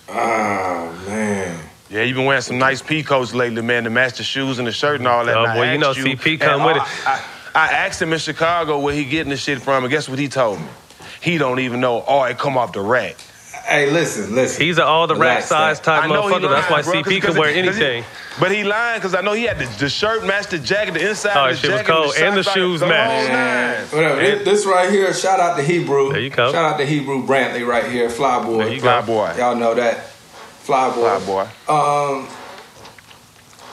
Oh, man. Yeah, you been wearing some nice peacoats lately, man, to match the shoes and the shirt and all that. Oh, And I well, you know, asked CP come with it. I asked him in Chicago where he getting the shit from, and guess what he told me? He don't even know. Oh, it come off the rack. Hey, listen. He's an all the rack Relax, size type I know he motherfucker. That's why lying, bro, CP can wear anything. But he lying because I know he had the shirt matched the jacket, the inside Oh, of the shit was jacket. cold. And the shoes matched. Man, whatever. This right here, shout out to Hebrew. There you go. Shout out to Hebrew Brantley right here, Fly Boy. There you go. Fly boy. Y'all know that. Fly Boy. Fly boy.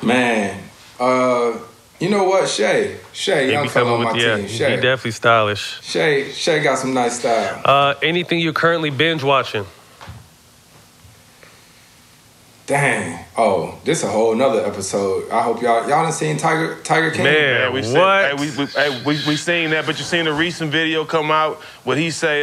Man, you know what, Shay, He young be fellow coming on my with, team. he Shay, definitely stylish. Shay got some nice style. Anything you're currently binge watching? Dang. Oh, this a whole nother episode. I hope y'all done seen Tiger King. Man, we what? We seen that, but you seen the recent video come out where he say,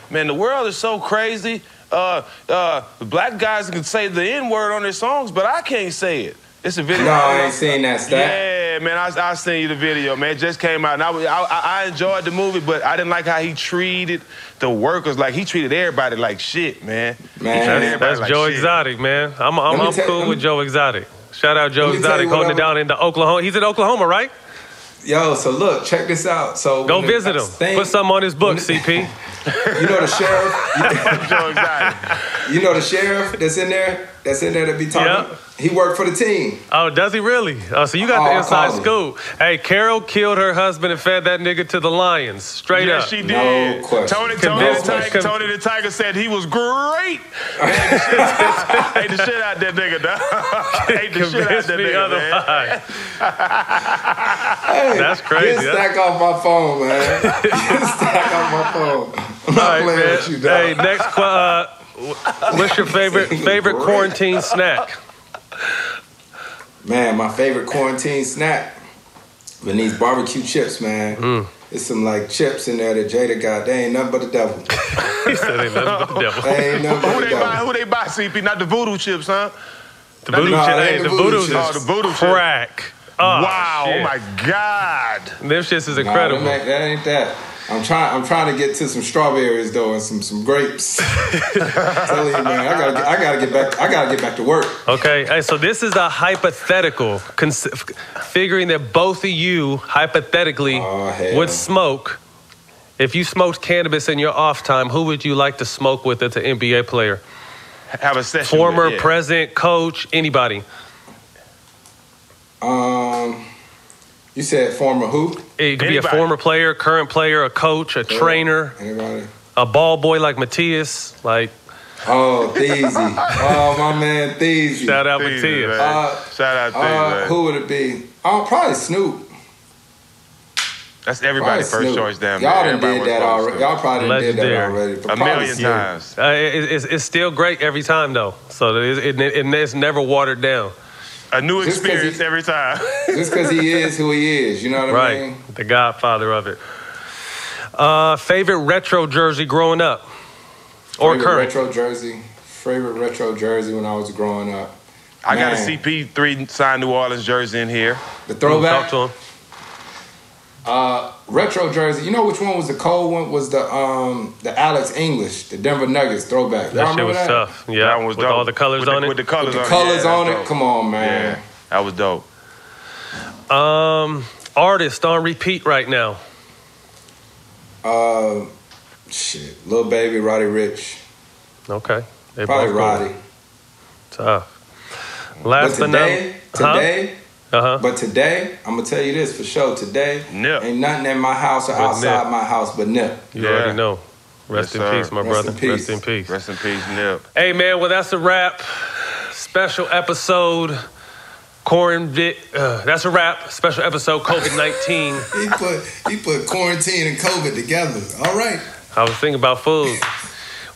man, the world is so crazy. Black guys can say the N-word on their songs, but I can't say it. It's a video. No, I ain't seen that stat. Yeah, man, I seen you the video, man. It just came out, and I enjoyed the movie, but I didn't like how he treated the workers. Like, he treated everybody like shit, man. That's like Joe shit. Exotic, man. I'm cool with Joe Exotic. Shout out Joe Exotic holding it down into Oklahoma. He's in Oklahoma, right? Yo, so look, check this out. So go visit him. Put something on his book, CP. You know the sheriff? Joe Exotic. You know the sheriff that's in there that be talking? Yep. He worked for the team. Oh, does he really? Oh, so you got the inside scoop. Hey, Carol killed her husband and fed that nigga to the lions. Straight up. Yeah, she did. No question. Tony the Tiger said he was great. Ate the shit out that nigga, dog. Ate the shit out that nigga, man. Hey, that's crazy. Get stack off my phone, man. Get stack off my phone. I'm not playing with you, dog. Hey, next, what's your favorite quarantine snack? Man, my favorite quarantine snack, these barbecue chips, man. There's some like chips in there that Jada got. They ain't nothing but the devil. He said ain't nothing but the devil. They ain't nothing but the devil. Who they buy, CP? Not the voodoo chips, huh? The voodoo chips. Hey, the voodoo chips. Oh, the voodoo chips. Crack. Oh, wow! shit. Oh my God! Them shits is incredible. Nah, that ain't that. I'm trying to get to some strawberries though and some grapes. Tell you, man, I gotta get back to work. Okay, hey, so this is a hypothetical, figuring that both of you hypothetically would smoke. If you smoked cannabis in your off time, who would you like to smoke with that's an NBA player? Have a session. Former, with, yeah. present, coach, anybody. You said former who? It could be a former player, current player, a coach, a trainer, anybody, a ball boy like Matthias, like. Oh, Theezy. Oh, my man, Theezy. Shout out Matthias. Shout out Theezy. Who would it be? Oh, probably Snoop. That's everybody's first choice, damn. Y'all done did that already. Y'all probably did that already. A million times. It's still great every time, though. So it's never watered down. A new experience every time. Just because he is who he is, you know what I mean? Right, the godfather of it. Favorite retro jersey growing up? Or current? Favorite retro jersey when I was growing up. I got a CP3 signed New Orleans jersey in here. The throwback? Talk to him. Retro jersey. You know which one was the cold one? Was the Alex English, the Denver Nuggets throwback. That shit was tough. Yeah, that one was with dope. all the colors on it. With the colors on it. Come on, man. Yeah, that was dope. Artist on repeat right now. Shit. Lil Baby, Roddy Ricch. Okay. Probably Roddy. Tough. Last but today, Uh-huh. But today, I'm gonna tell you this for sure. Today, ain't nothing in my house or outside my house but Nip. You already know. Rest in peace, my brother. Rest in peace. Rest in peace, Nip. Hey, man, well, that's a wrap. Special episode, that's a wrap. Special episode, COVID-19. he put quarantine and COVID together. All right. I was thinking about food.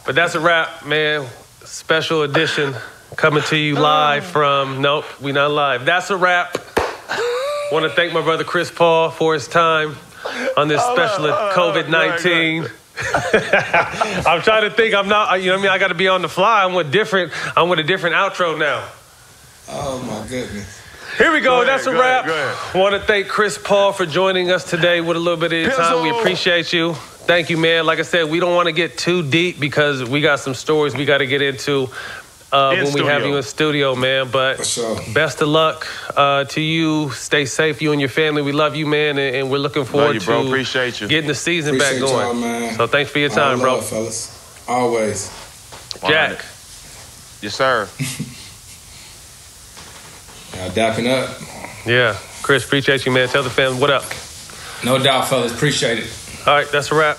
But that's a wrap, man. Special edition coming to you live from, nope, we not live. That's a wrap. Want to thank my brother Chris Paul for his time on this special COVID-19. I'm trying to think. I'm not. You know what I mean? I got to be on the fly. I'm with a different outro now. Oh my goodness. Here we go. That's a wrap. Want to thank Chris Paul for joining us today with a little bit of his time. We appreciate you. Thank you, man. Like I said, we don't want to get too deep because we got some stories we got to get into when we have you in studio, man. But best of luck to you. Stay safe, you and your family. We love you, man, and we're looking forward to Appreciate you. getting the season back going. Man. So thanks for your time, bro. Fellas. Always. Jack. Yes, sir. Y'all dapping up. Yeah. Chris, appreciate you, man. Tell the family what up. No doubt, fellas. Appreciate it. All right, that's a wrap.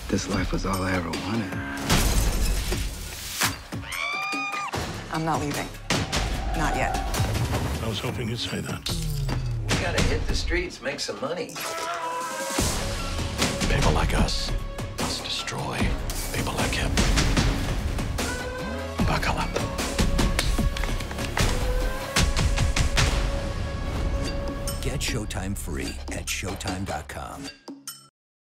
This life was all I ever wanted. I'm not leaving. Not yet. I was hoping you'd say that. We gotta hit the streets, make some money. People like us must destroy people like him. Buckle up. Get Showtime free at Showtime.com.